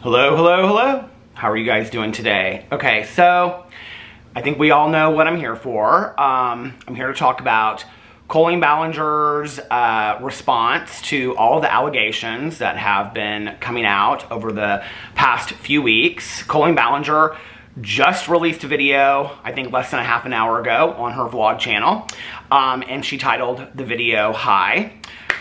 Hello, hello, hello. How are you guys doing today? Okay, so I think we all know what I'm here for. I'm here to talk about Colleen Ballinger's response to all the allegations that have been coming out over the past few weeks. Colleen Ballinger just released a video, I think less than a half an hour ago, on her vlog channel, and she titled the video Hi.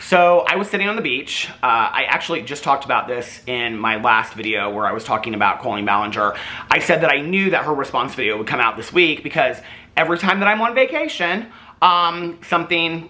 So I was sitting on the beach. I actually just talked about this in my last video where I was talking about Colleen Ballinger. I said that I knew that her response video would come out this week because every time that I'm on vacation, something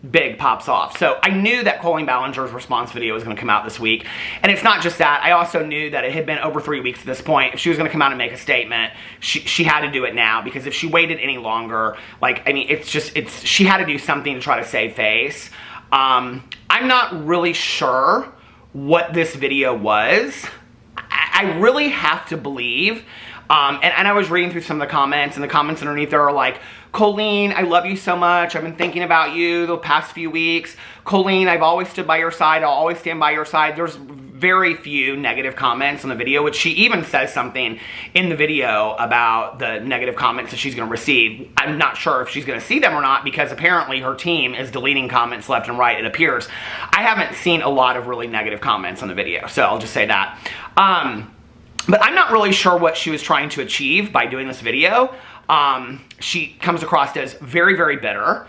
big pops off. So I knew that Colleen Ballinger's response video was going to come out this week. And it's not just that. I also knew that it had been over 3 weeks at this point. If she was going to come out and make a statement, she had to do it now, because if she waited any longer, she had to do something to try to save face. I'm not really sure what this video was. I really have to believe, and I was reading through some of the comments, and the comments underneath there are like, Colleen, I love you so much. I've been thinking about you the past few weeks. Colleen, I've always stood by your side. I'll always stand by your side. There's very few negative comments on the video, which she even says something in the video about the negative comments that she's going to receive. I'm not sure if she's going to see them or not, because apparently her team is deleting comments left and right, it appears. I haven't seen a lot of really negative comments on the video, so I'll just say that. But I'm not really sure what she was trying to achieve by doing this video. She comes across as very, very bitter.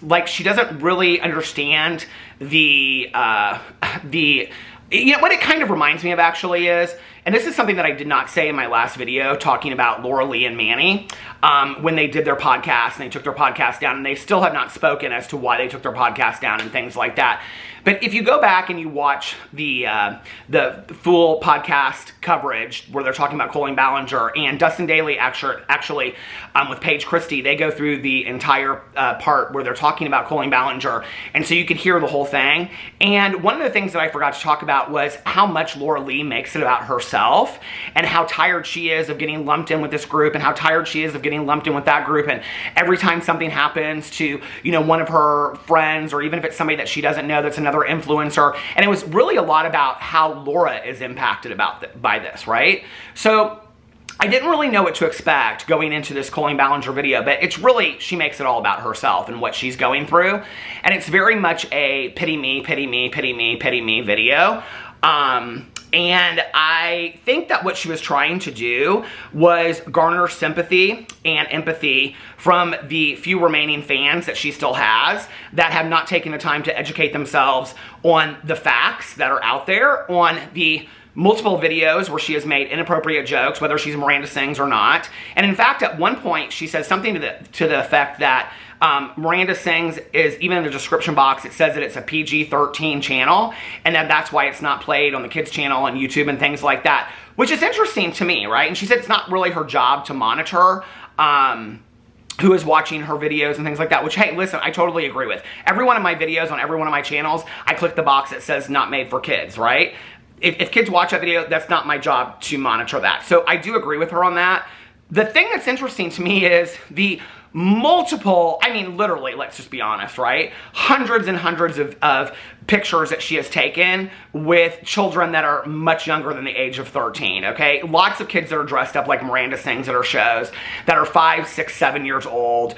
Like she doesn't really understand you know, what it kind of reminds me of actually is, and this is something that I did not say in my last video talking about Laura Lee and Manny, when they did their podcast and they took their podcast down, and they still have not spoken as to why they took their podcast down and things like that. But if you go back and you watch the full podcast coverage where they're talking about Colleen Ballinger, and Dustin Daly actually with Paige Christie, they go through the entire part where they're talking about Colleen Ballinger, and so you could hear the whole thing. And one of the things that I forgot to talk about was how much Laura Lee makes it about herself, and how tired she is of getting lumped in with this group, and how tired she is of getting lumped in with that group, and every time something happens to, you know, one of her friends, or even if it's somebody that she doesn't know that's another influencer, and it was really a lot about how Laura is impacted by this, right? So I didn't really know what to expect going into this Colleen Ballinger video, but it's really, she makes it all about herself and what she's going through, and it's very much a pity me, pity me, pity me, pity me video. And I think that what she was trying to do was garner sympathy and empathy from the few remaining fans that she still has that have not taken the time to educate themselves on the facts that are out there, on the multiple videos where she has made inappropriate jokes, whether she's Miranda Sings or not. And in fact, at one point, she says something to the effect that Miranda Sings is, even in the description box, it says that it's a PG-13 channel, and that's why it's not played on the kids channel on YouTube and things like that, which is interesting to me, right? And she said it's not really her job to monitor who is watching her videos and things like that, which, hey, listen, I totally agree with. Every one of my videos on every one of my channels, I click the box that says not made for kids, right? If kids watch that video, that's not my job to monitor that. So I do agree with her on that. The thing that's interesting to me is the multiple, I mean, literally, let's just be honest, right? Hundreds and hundreds of pictures that she has taken with children that are much younger than the age of 13, okay? Lots of kids that are dressed up like Miranda Sings at her shows that are 5, 6, 7 years old.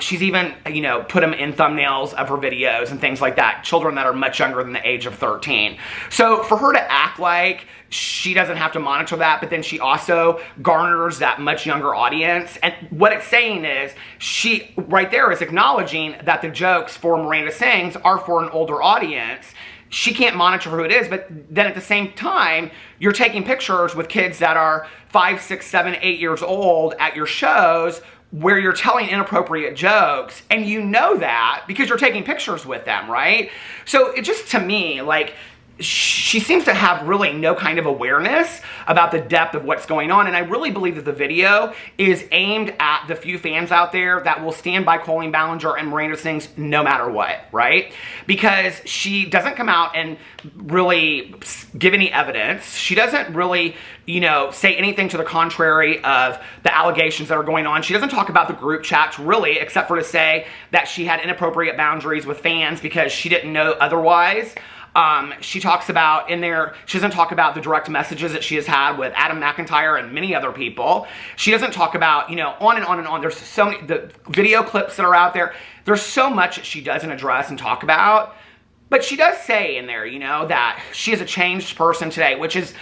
She's even, you know, put them in thumbnails of her videos and things like that. Children that are much younger than the age of 13. So for her to act like she doesn't have to monitor that, but then she also garners that much younger audience. And what it's saying is, she right there is acknowledging that the jokes for Miranda Sings are for an older audience. She can't monitor who it is, but then at the same time, you're taking pictures with kids that are 5, 6, 7, 8 years old at your shows where you're telling inappropriate jokes, and you know that because you're taking pictures with them, right? So it just, to me, like, she seems to have really no kind of awareness about the depth of what's going on, and I really believe that the video is aimed at the few fans out there that will stand by Colleen Ballinger and Miranda Sings no matter what, right? Because she doesn't come out and really give any evidence. She doesn't really, you know, say anything to the contrary of the allegations that are going on. She doesn't talk about the group chats really, except for to say that she had inappropriate boundaries with fans because she didn't know otherwise. She talks about in there, she doesn't talk about the direct messages that she has had with Adam McIntyre and many other people. She doesn't talk about, you know, on and on and on. There's so many, the video clips that are out there. There's so much that she doesn't address and talk about. But she does say in there, you know, that she is a changed person today, which is,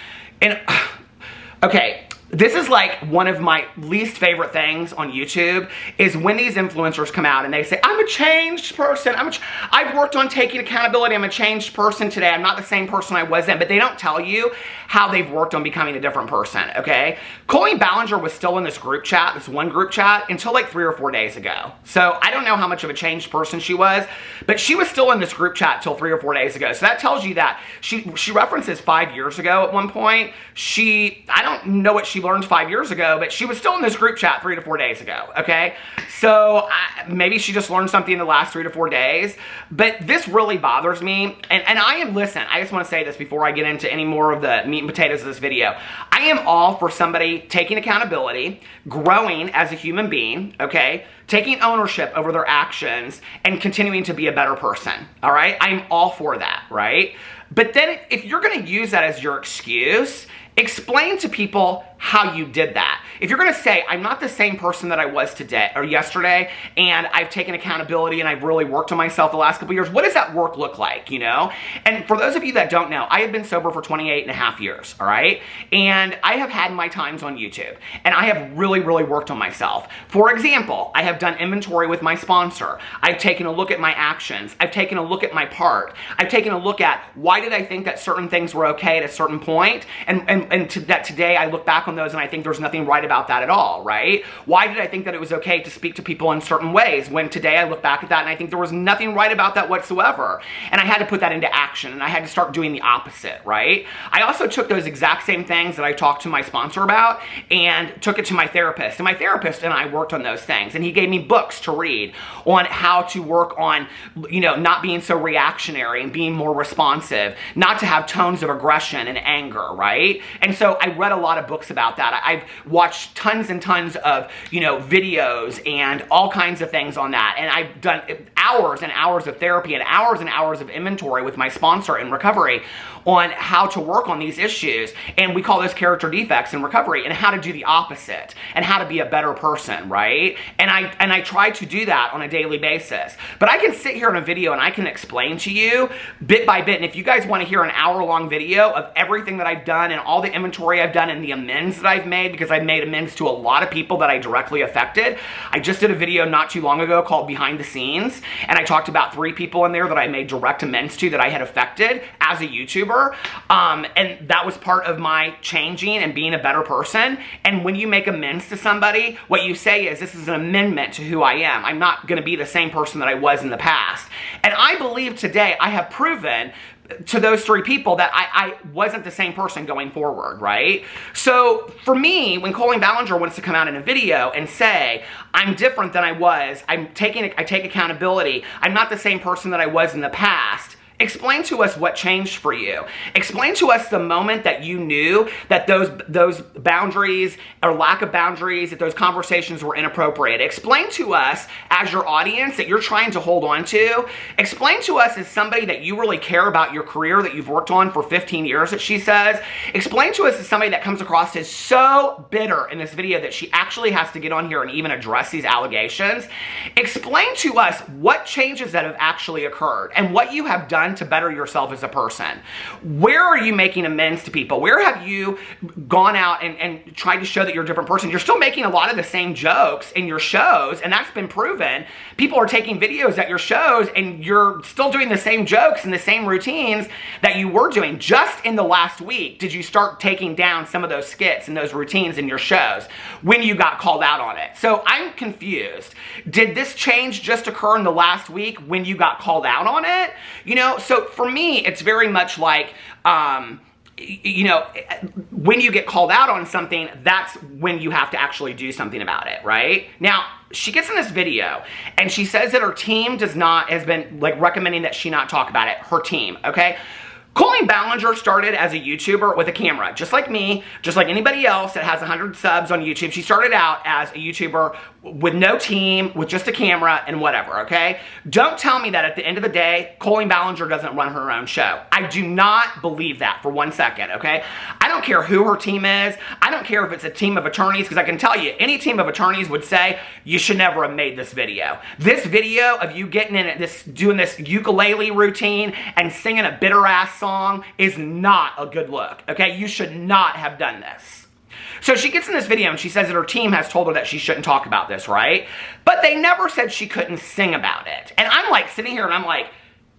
okay, this is like one of my least favorite things on YouTube is when these influencers come out and they say, I'm a changed person. I've worked on taking accountability. I'm a changed person today. I'm not the same person I was then. But they don't tell you how they've worked on becoming a different person, okay? Colleen Ballinger was still in this group chat, this one group chat, until like 3 or 4 days ago. So I don't know how much of a changed person she was, but she was still in this group chat till 3 or 4 days ago. So that tells you that she references 5 years ago at one point. I don't know what she learned 5 years ago, but she was still in this group chat 3 to 4 days ago, okay? So maybe she just learned something in the last 3 to 4 days, but this really bothers me. And listen, I just want to say this before I get into any more of the meat and potatoes of this video. I am all for somebody taking accountability, growing as a human being, okay? Taking ownership over their actions and continuing to be a better person, all right? I'm all for that, right? But then if you're going to use that as your excuse, explain to people how you did that. If you're going to say, I'm not the same person that I was today or yesterday, and I've taken accountability and I've really worked on myself the last couple years, what does that work look like, you know? And for those of you that don't know, I have been sober for 28 and a half years, all right? And I have had my times on YouTube, and I have really, really worked on myself. For example, I have done inventory with my sponsor. I've taken a look at my actions. I've taken a look at my part. I've taken a look at why did I think that certain things were okay at a certain point, and that today I look back on those and I think there's nothing right about that at all, right? Why did I think that it was okay to speak to people in certain ways when today I look back at that and I think there was nothing right about that whatsoever? And I had to put that into action, and I had to start doing the opposite, right? I also took those exact same things that I talked to my sponsor about and took it to my therapist. And my therapist and I worked on those things, and he gave me books to read on how to work on, you know, not being so reactionary and being more responsive, not to have tones of aggression and anger, right? And so I read a lot of books about that. I've watched tons and tons of, you know, videos and all kinds of things on that. And I've done hours and hours of therapy and hours of inventory with my sponsor in recovery on how to work on these issues. And we call those character defects in recovery, and how to do the opposite and how to be a better person, right? And I try to do that on a daily basis. But I can sit here in a video and I can explain to you bit by bit. And if you guys want to hear an hour-long video of everything that I've done and all the inventory I've done and the amends that I've made, because I've made amends to a lot of people that I directly affected. I just did a video not too long ago called Behind the Scenes, and I talked about 3 people in there that I made direct amends to that I had affected as a YouTuber, and that was part of my changing and being a better person. And when you make amends to somebody, what you say is, this is an amendment to who I am. I'm not going to be the same person that I was in the past. And I believe today I have proven to those 3 people that I wasn't the same person going forward, right? So for me, when Colleen Ballinger wants to come out in a video and say, I'm different than I was, I take accountability, I'm not the same person that I was in the past, explain to us what changed for you. Explain to us the moment that you knew that those boundaries or lack of boundaries, that those conversations were inappropriate. Explain to us as your audience that you're trying to hold on to. Explain to us as somebody that you really care about your career that you've worked on for 15 years, that she says. Explain to us as somebody that comes across as so bitter in this video that she actually has to get on here and even address these allegations. Explain to us what changes that have actually occurred and what you have done to better yourself as a person. Where are you making amends to people? Where have you gone out and tried to show that you're a different person? You're still making a lot of the same jokes in your shows, and that's been proven. People are taking videos at your shows, and you're still doing the same jokes and the same routines that you were doing. Just in the last week, did you start taking down some of those skits and those routines in your shows when you got called out on it? So I'm confused. Did this change just occur in the last week when you got called out on it? You know, so for me, it's very much like, you know, when you get called out on something, that's when you have to actually do something about it, right? Now, she gets in this video and she says that her team has been like recommending that she not talk about it. Her team, okay? Colleen Ballinger started as a YouTuber with a camera, just like me, just like anybody else that has 100 subs on YouTube. She started out as a YouTuber with no team, with just a camera and whatever, okay? Don't tell me that at the end of the day, Colleen Ballinger doesn't run her own show. I do not believe that for 1 second, okay? I don't care who her team is. I don't care if it's a team of attorneys, because I can tell you, any team of attorneys would say, you should never have made this video. This video of you getting in it, doing this ukulele routine and singing a bitter-ass song is not a good look, okay? You should not have done this. So she gets in this video and she says that her team has told her that she shouldn't talk about this, right? But they never said she couldn't sing about it. And I'm like sitting here and I'm like,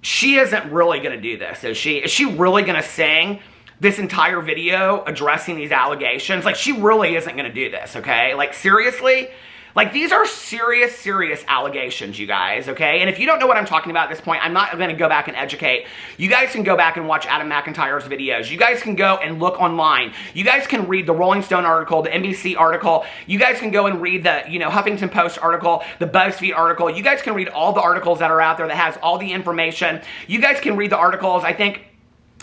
she isn't really going to do this, is she? Is she really going to sing this entire video addressing these allegations? Like, she really isn't going to do this, okay? Like, seriously? Like, these are serious, serious allegations, you guys, okay? And if you don't know what I'm talking about at this point, I'm not going to go back and educate. You guys can go back and watch Adam McIntyre's videos. You guys can go and look online. You guys can read the Rolling Stone article, the NBC article. You guys can go and read the, Huffington Post article, the BuzzFeed article. You guys can read all the articles that are out there that has all the information. You guys can read the articles. I think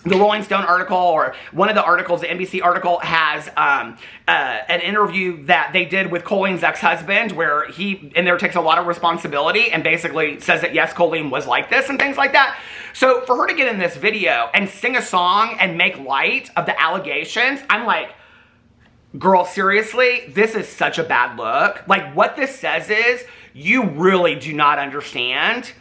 the Rolling Stone article, or one of the articles, the NBC article, has an interview that they did with Colleen's ex-husband, where he in there takes a lot of responsibility and basically says that yes, Colleen was like this and things like that. So for her to get in this video and sing a song and make light of the allegations, I'm like, girl, seriously, this is such a bad look. Like, what this says is, you really do not understand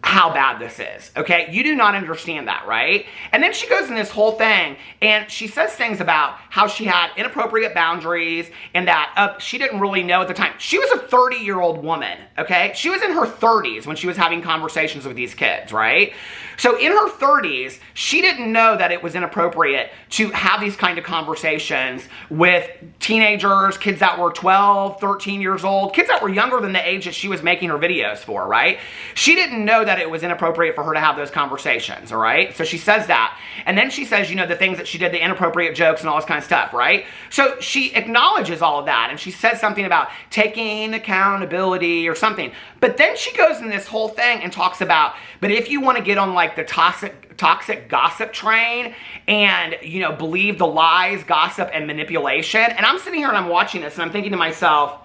how bad this is, okay? You do not understand that, right? And then she goes in this whole thing, and she says things about how she had inappropriate boundaries, and that she didn't really know at the time. She was a 30-year-old woman, okay? She was in her 30s when she was having conversations with these kids, right? So in her 30s, she didn't know that it was inappropriate to have these kind of conversations with teenagers, kids that were 12, 13 years old, kids that were younger than the age that she was making her videos for, right? She didn't know that it was inappropriate for her to have those conversations, all right? So she says that. And then she says, the things that she did, the inappropriate jokes and all this kind of stuff, right? So she acknowledges all of that, and she says something about taking accountability or something. But then she goes in this whole thing and talks about, but if you want to get on like the toxic gossip train and, believe the lies, gossip, and manipulation, and I'm sitting here and I'm watching this and I'm thinking to myself,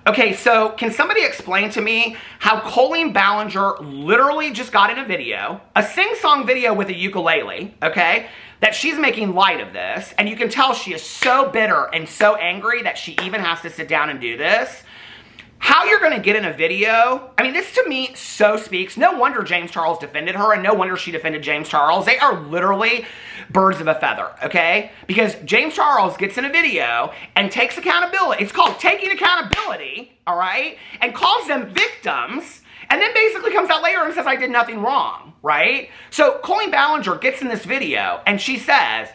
okay, so can somebody explain to me how Colleen Ballinger literally just got in a video, a sing-song video with a ukulele, okay, that she's making light of this, and you can tell she is so bitter and so angry that she even has to sit down and do this. How you're going to get in a video, I mean, this to me so speaks. No wonder James Charles defended her, and no wonder she defended James Charles. They are literally birds of a feather, okay? Because James Charles gets in a video and takes accountability. It's called taking accountability, all right? And calls them victims, and then basically comes out later and says, I did nothing wrong, right? So Colleen Ballinger gets in this video, and she says,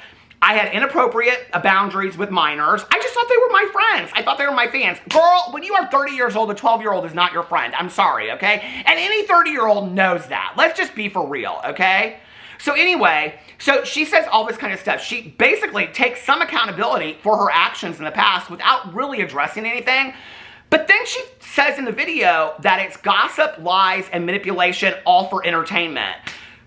I had inappropriate boundaries with minors. I just thought they were my friends. I thought they were my fans. Girl, when you are 30 years old, a 12-year-old is not your friend. I'm sorry, okay? And any 30-year-old knows that. Let's just be for real, okay? So anyway, so she says all this kind of stuff. She basically takes some accountability for her actions in the past without really addressing anything. But then she says in the video that it's gossip, lies, and manipulation, all for entertainment.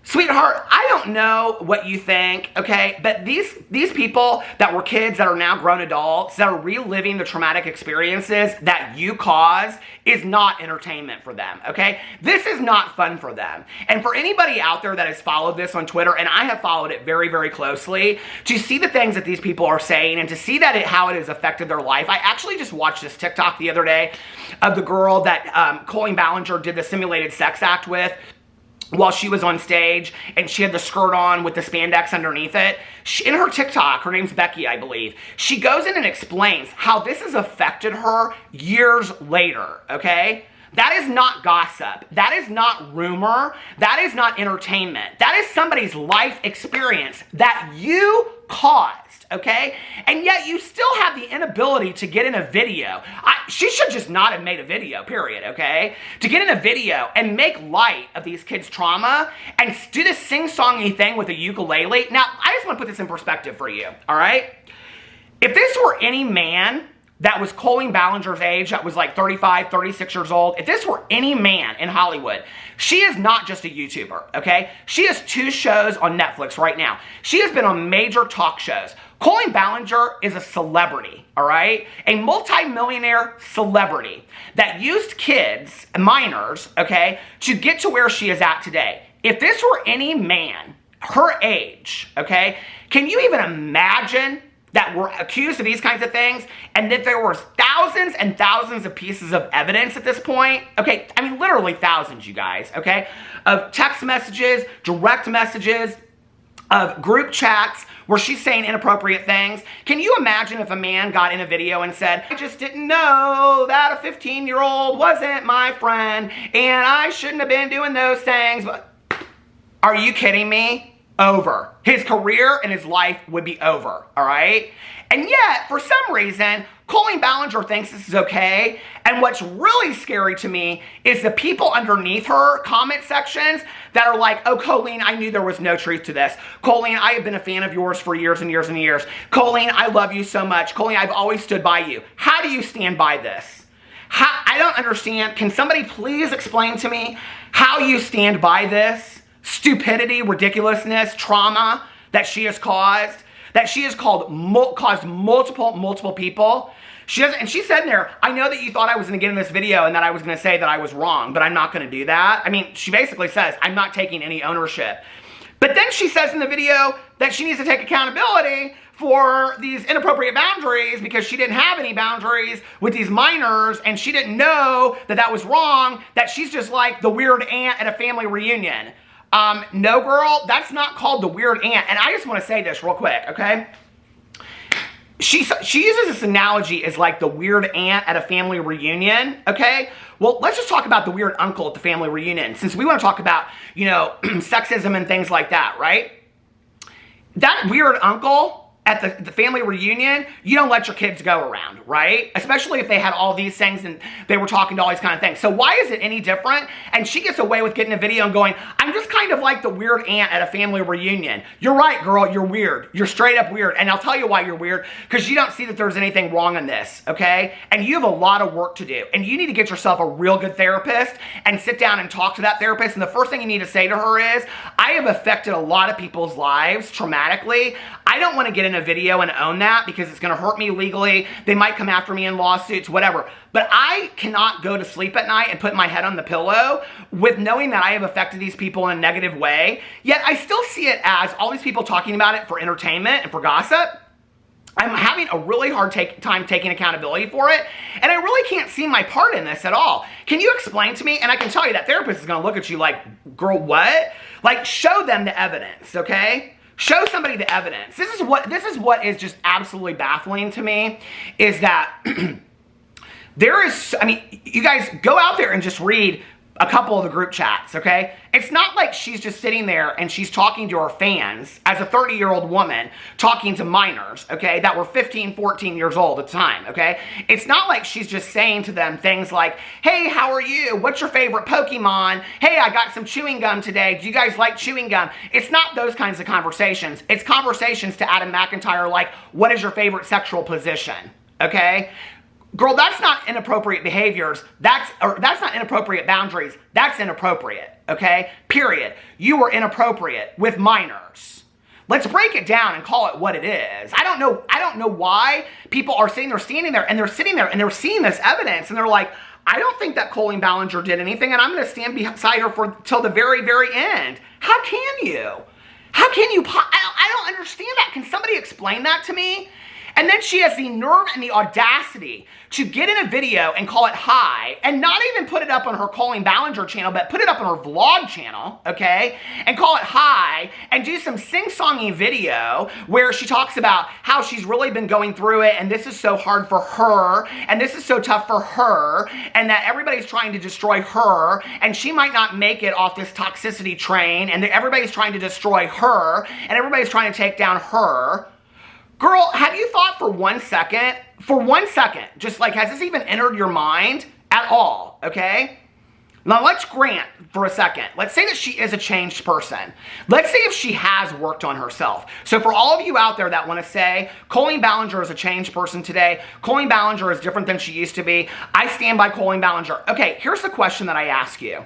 Sweetheart, I don't know what you think, okay, but these people that were kids that are now grown adults that are reliving the traumatic experiences that you caused is not entertainment for them, okay? This is not fun for them. And for anybody out there that has followed this on Twitter, and I have followed it very, very closely, to see the things that these people are saying and to see that how it has affected their life. I actually just watched this TikTok the other day of the girl that Colleen Ballinger did the simulated sex act with, while she was on stage, and she had the skirt on with the spandex underneath it. In her TikTok, her name's Becky, I believe, she goes in and explains how this has affected her years later, okay? That is not gossip. That is not rumor. That is not entertainment. That is somebody's life experience that you caused, okay? And yet you still have the inability to get in a video. She should just not have made a video, period, okay? To get in a video and make light of these kids' trauma and do this sing-songy thing with a ukulele. Now, I just want to put this in perspective for you, all right? If this were any man that was Colleen Ballinger's age, that was like 35, 36 years old, if this were any man in Hollywood, she is not just a YouTuber, okay? She has 2 shows on Netflix right now. She has been on major talk shows. Colleen Ballinger is a celebrity, all right? A multi-millionaire celebrity that used kids, minors, okay, to get to where she is at today. If this were any man, her age, okay, can you even imagine that we're accused of these kinds of things and that there were thousands and thousands of pieces of evidence at this point? Okay, I mean, literally thousands, you guys, okay, of text messages, direct messages, of group chats where she's saying inappropriate things. Can you imagine if a man got in a video and said, I just didn't know that a 15-year-old wasn't my friend and I shouldn't have been doing those things? But are you kidding me? Over. His career and his life would be over, all right? And yet, for some reason, Colleen Ballinger thinks this is okay. And what's really scary to me is the people underneath her comment sections that are like, oh, Colleen, I knew there was no truth to this. Colleen, I have been a fan of yours for years and years and years. Colleen, I love you so much. Colleen, I've always stood by you. How do you stand by this? I don't understand. Can somebody please explain to me how you stand by this stupidity, ridiculousness, trauma that she has caused? That she has caused multiple people. And she said in there, I know that you thought I was going to get in this video and that I was going to say that I was wrong, but I'm not going to do that. I mean, she basically says, I'm not taking any ownership. But then she says in the video that she needs to take accountability for these inappropriate boundaries because she didn't have any boundaries with these minors and she didn't know that that was wrong, that she's just like the weird aunt at a family reunion. No, girl, that's not called the weird aunt. And I just want to say this real quick, okay? She uses this analogy as like the weird aunt at a family reunion, okay? Well, let's just talk about the weird uncle at the family reunion, since we want to talk about, you know, sexism and things like that, right? That weird uncle at the family reunion, you don't let your kids go around, right? Especially if they had all these things and they were talking to all these kind of things. So why is it any different? And she gets away with getting a video and going, I'm just kind of like the weird aunt at a family reunion. You're right, girl, you're weird. You're straight up weird. And I'll tell you why you're weird, because you don't see that there's anything wrong in this, okay? And you have a lot of work to do. And you need to get yourself a real good therapist and sit down and talk to that therapist. And the first thing you need to say to her is, I have affected a lot of people's lives traumatically. I don't want to get in a video and own that because it's going to hurt me legally. They might come after me in lawsuits, whatever. But I cannot go to sleep at night and put my head on the pillow with knowing that I have affected these people in a negative way. Yet I still see it as all these people talking about it for entertainment and for gossip. I'm having a really hard time taking accountability for it, and I really can't see my part in this at all. Can you explain to me? And I can tell you that therapist is going to look at you like, girl, what? Like, show them the evidence, okay? Show somebody the evidence. This is what is just absolutely baffling to me, is that there is, I mean, you guys go out there and just read a couple of the group chats, okay? It's not like she's just sitting there and she's talking to her fans as a 30-year-old woman talking to minors, okay, that were 15, 14 years old at the time, okay? It's not like she's just saying to them things like, hey, how are you? What's your favorite Pokemon? Hey, I got some chewing gum today. Do you guys like chewing gum? It's not those kinds of conversations. It's conversations to Adam McIntyre like, what is your favorite sexual position, okay? Girl, that's not inappropriate behaviors. That's not inappropriate boundaries. That's inappropriate, okay? Period. You were inappropriate with minors. Let's break it down and call it what it is. I don't know why people are standing there and they're seeing this evidence and they're like, I don't think that Colleen Ballinger did anything and I'm going to stand beside her till the very, very end. How can you? How can you? I don't understand that. Can somebody explain that to me? And then she has the nerve and the audacity to get in a video and call it hi, and not even put it up on her Colleen Ballinger channel, but put it up on her vlog channel, okay? And call it hi, and do some sing-songy video where she talks about how she's really been going through it, and this is so hard for her, and this is so tough for her, and that everybody's trying to destroy her, and she might not make it off this toxicity train, and everybody's trying to destroy her, and everybody's trying to take down her. Girl, have you thought for 1 second, just like, has this even entered your mind at all, okay? Now let's grant for a second, let's say that she is a changed person. Let's say if she has worked on herself. So for all of you out there that want to say, Colleen Ballinger is a changed person today, Colleen Ballinger is different than she used to be, I stand by Colleen Ballinger. Okay, here's the question that I ask you.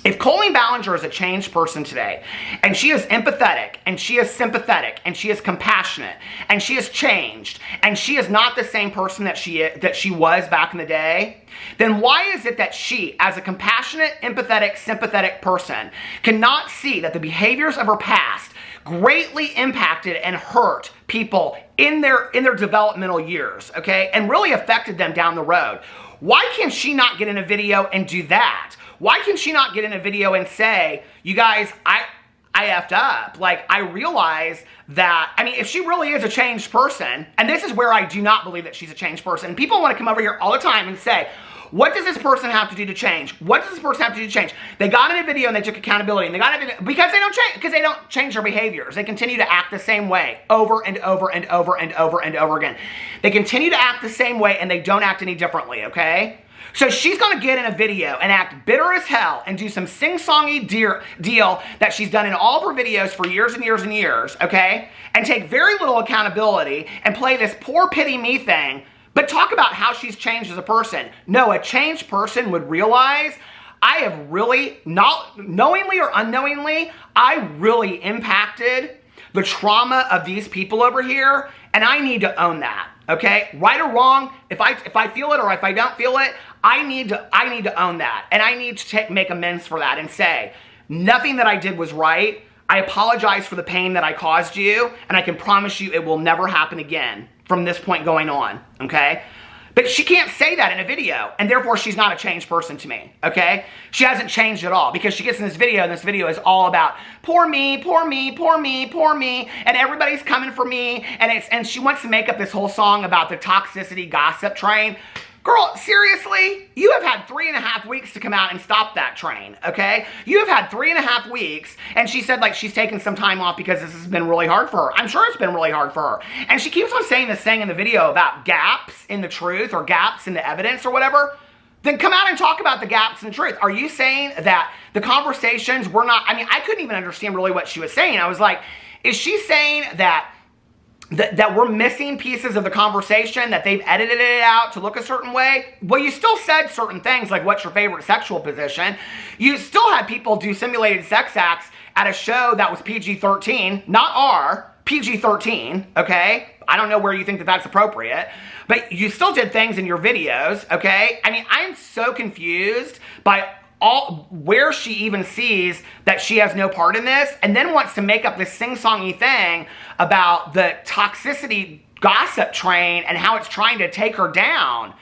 If Colleen Ballinger is a changed person today, and she is empathetic, and she is sympathetic, and she is compassionate, and she has changed, and she is not the same person that she was back in the day, then why is it that she, as a compassionate, empathetic, sympathetic person, cannot see that the behaviors of her past greatly impacted and hurt people in their developmental years, okay, and really affected them down the road? Why can she not get in a video and do that? Why can she not get in a video and say, you guys, I effed up. Like, I realize that, I mean, if she really is a changed person, and this is where I do not believe that she's a changed person, people want to come over here all the time and say, what does this person have to do to change? What does this person have to do to change? They got in a video and they took accountability, and they got in a video because they don't change their behaviors. They continue to act the same way over and over and over and over and over again. They continue to act the same way, and they don't act any differently, okay? So she's going to get in a video and act bitter as hell and do some sing-songy deal that she's done in all of her videos for years and years and years, okay? And take very little accountability and play this poor pity me thing, but talk about how she's changed as a person. No, a changed person would realize, I have really, not knowingly or unknowingly, I really impacted the trauma of these people over here, and I need to own that, okay? Right or wrong, if I feel it or if I don't feel it, I need to own that, and I need to make amends for that and say, nothing that I did was right. I apologize for the pain that I caused you, and I can promise you it will never happen again from this point going on, okay? But she can't say that in a video, and therefore she's not a changed person to me, okay? She hasn't changed at all, because she gets in this video, and this video is all about poor me, poor me, poor me, poor me, and everybody's coming for me, and she wants to make up this whole song about the toxicity gossip train. Girl, seriously? You have had 3.5 weeks to come out and stop that train, okay? You have had 3.5 weeks, and she said, like, she's taken some time off because this has been really hard for her. I'm sure it's been really hard for her. And she keeps on saying this thing in the video about gaps in the truth or gaps in the evidence or whatever. Then come out and talk about the gaps in the truth. Are you saying that the conversations were not, I mean, I couldn't even understand really what she was saying. I was like, is she saying that we're missing pieces of the conversation, that they've edited it out to look a certain way? Well, you still said certain things like, what's your favorite sexual position? You still had people do simulated sex acts at a show that was PG-13, not R, PG-13, okay? I don't know where you think that that's appropriate, but you still did things in your videos, okay? I mean, I'm so confused by where she even sees that she has no part in this, and then wants to make up this sing-songy thing about the toxicity gossip train and how it's trying to take her down.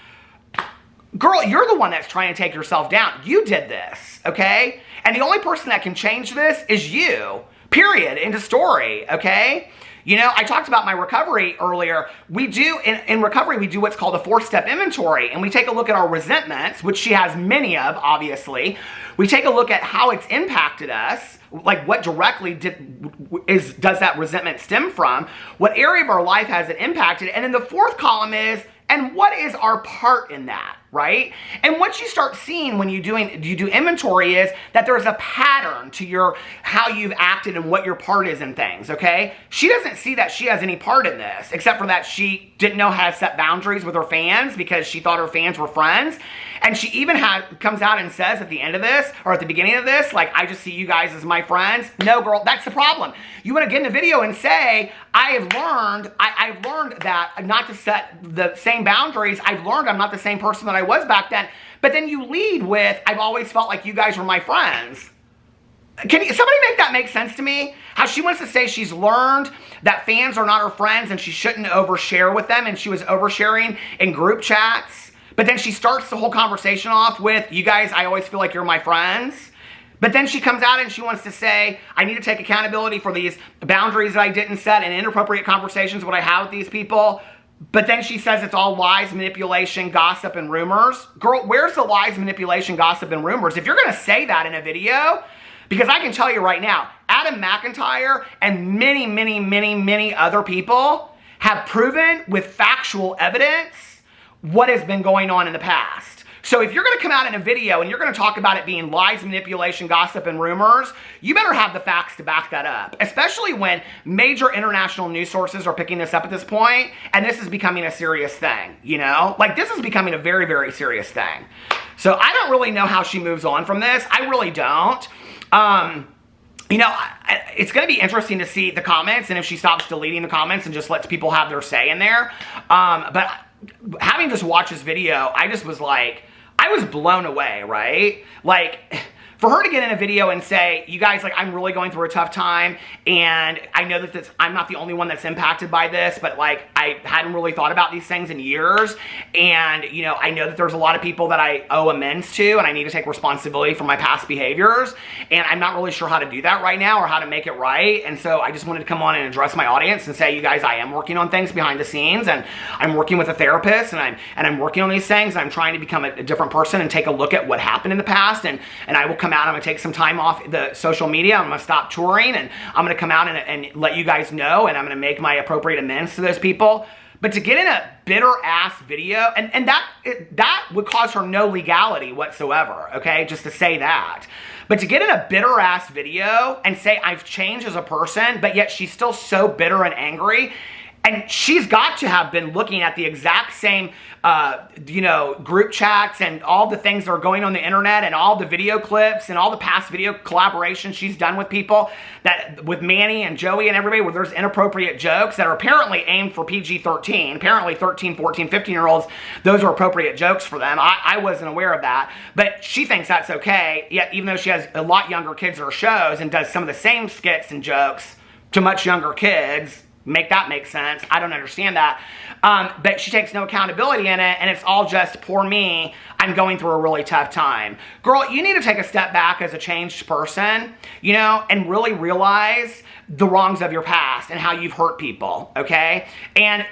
Girl, you're the one that's trying to take yourself down. You did this, okay? And the only person that can change this is you, period, end of story, okay? You know, I talked about my recovery earlier. We do, in recovery, we do what's called a 4-step inventory, and we take a look at our resentments, which she has many of, obviously. We take a look at how it's impacted us, like what directly does that resentment stem from, what area of our life has it impacted, and then the fourth column is, and what is our part in that, right? And what you start seeing when you do inventory is that there's a pattern to how you've acted and what your part is in things, okay? She doesn't see that she has any part in this, except for that she didn't know how to set boundaries with her fans because she thought her fans were friends. And she even comes out and says at the end of this, or at the beginning of this, like, I just see you guys as my friends. No, girl, that's the problem. You want to get in a video and say, I've learned that not to set the same boundaries. I've learned I'm not the same person that I was back then. But then you lead with, I've always felt like you guys were my friends. Can somebody make that make sense to me? How she wants to say she's learned that fans are not her friends and she shouldn't overshare with them, and she was oversharing in group chats. But then she starts the whole conversation off with, you guys, I always feel like you're my friends. But then she comes out and she wants to say, I need to take accountability for these boundaries that I didn't set and inappropriate conversations what I have with these people. But then she says it's all lies, manipulation, gossip, and rumors. Girl, where's the lies, manipulation, gossip, and rumors? If you're going to say that in a video, because I can tell you right now, Adam McIntyre and many, many, many, many other people have proven with factual evidence what has been going on in the past. So if you're going to come out in a video and you're going to talk about it being lies, manipulation, gossip, and rumors, you better have the facts to back that up, especially when major international news sources are picking this up at this point, and this is becoming a serious thing, you know? Like, this is becoming a very, very serious thing. So I don't really know how she moves on from this. I really don't. You know, it's going to be interesting to see the comments and if she stops deleting the comments and just lets people have their say in there. But having just watched this video, I just was like, I was blown away, right? Like, for her to get in a video and say, you guys, like, I'm really going through a tough time, and I know that I'm not the only one that's impacted by this, but, like, I hadn't really thought about these things in years, and, you know, I know that there's a lot of people that I owe amends to, and I need to take responsibility for my past behaviors, and I'm not really sure how to do that right now or how to make it right, and so I just wanted to come on and address my audience and say, you guys, I am working on things behind the scenes, and I'm working with a therapist, and I'm working on these things, and I'm trying to become a different person and take a look at what happened in the past, and I will come out, I'm going to take some time off the social media, I'm going to stop touring, and I'm going to come out and let you guys know, and I'm going to make my appropriate amends to those people. But to get in a bitter-ass video, and that would cause her no legality whatsoever, okay, just to say that. But to get in a bitter-ass video and say, I've changed as a person, but yet she's still so bitter and angry, and she's got to have been looking at the exact same, you know, group chats and all the things that are going on the internet and all the video clips and all the past video collaborations she's done with people, that with Manny and Joey and everybody, where there's inappropriate jokes that are apparently aimed for PG-13. Apparently 13, 14, 15-year-olds, those are appropriate jokes for them. I wasn't aware of that. But she thinks that's okay, yet even though she has a lot younger kids in her shows and does some of the same skits and jokes to much younger kids. Make that make sense. I don't understand that. But she takes no accountability in it, and it's all just, poor me, I'm going through a really tough time. Girl, you need to take a step back as a changed person, you know, and really realize the wrongs of your past and how you've hurt people, okay? And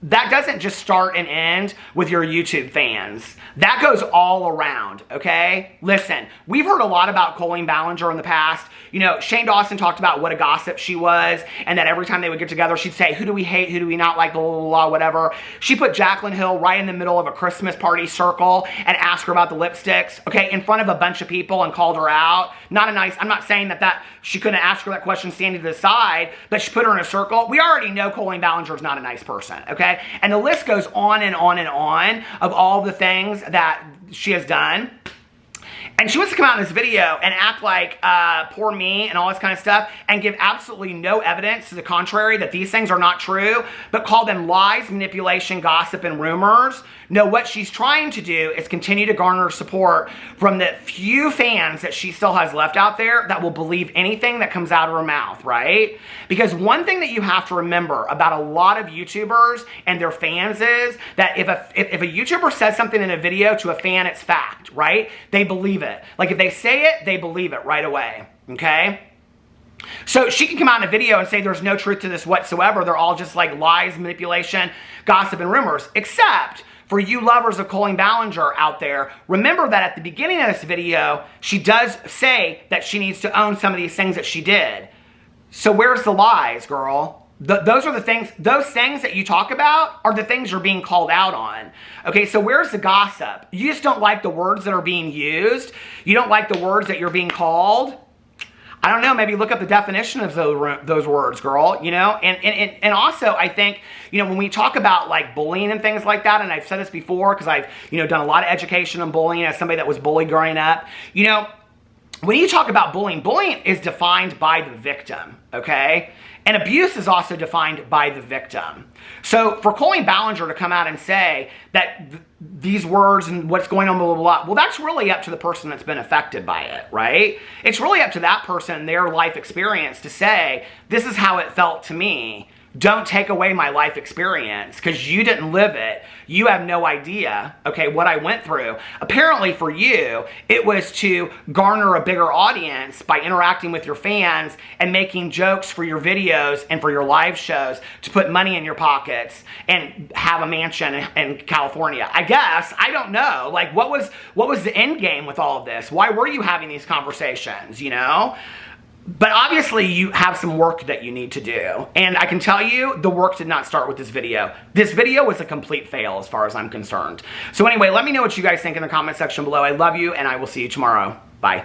that doesn't just start and end with your YouTube fans. That goes all around, okay? Listen, we've heard a lot about Colleen Ballinger in the past. You know, Shane Dawson talked about what a gossip she was, and that every time they would get together, she'd say, who do we hate, who do we not like, blah, blah, blah, whatever. She put Jaclyn Hill right in the middle of a Christmas party circle and asked her about the lipsticks, okay, in front of a bunch of people, and called her out. Not a nice, I'm not saying that she couldn't ask her that question standing to the side, but she put her in a circle. We already know Colleen Ballinger is not a nice person, okay? And the list goes on and on and on of all the things that she has done. And she wants to come out in this video and act like poor me and all this kind of stuff and give absolutely no evidence to the contrary that these things are not true, but call them lies, manipulation, gossip, and rumors. No, what she's trying to do is continue to garner support from the few fans that she still has left out there that will believe anything that comes out of her mouth, right? Because one thing that you have to remember about a lot of YouTubers and their fans is that if a YouTuber says something in a video to a fan, it's fact, right? They believe it. Like, if they say it, they believe it right away, okay? So she can come out in a video and say there's no truth to this whatsoever. They're all just like lies, manipulation, gossip, and rumors. Except for you lovers of Colleen Ballinger out there, remember that at the beginning of this video, she does say that she needs to own some of these things that she did. So where's the lies, girl? Those are the things, those things that you talk about are the things you're being called out on. Okay, so where's the gossip? You just don't like the words that are being used. You don't like the words that you're being called. I don't know, maybe look up the definition of those words, girl, you know? And also, I think, you know, when we talk about, like, bullying and things like that, and I've said this before because I've, you know, done a lot of education on bullying as somebody that was bullied growing up, you know, when you talk about bullying, bullying is defined by the victim, okay? And abuse is also defined by the victim. So for Colleen Ballinger to come out and say that these words and what's going on, blah, blah, blah, well, that's really up to the person that's been affected by it, right? It's really up to that person and their life experience to say, this is how it felt to me. Don't take away my life experience because you didn't live it. You have no idea, okay, what I went through. Apparently for you, it was to garner a bigger audience by interacting with your fans and making jokes for your videos and for your live shows to put money in your pockets and have a mansion in California. I guess, I don't know. Like, what was the end game with all of this? Why were you having these conversations, you know? But obviously you have some work that you need to do. And I can tell you, the work did not start with this video. This video was a complete fail as far as I'm concerned. So anyway, let me know what you guys think in the comment section below. I love you, and I will see you tomorrow. Bye.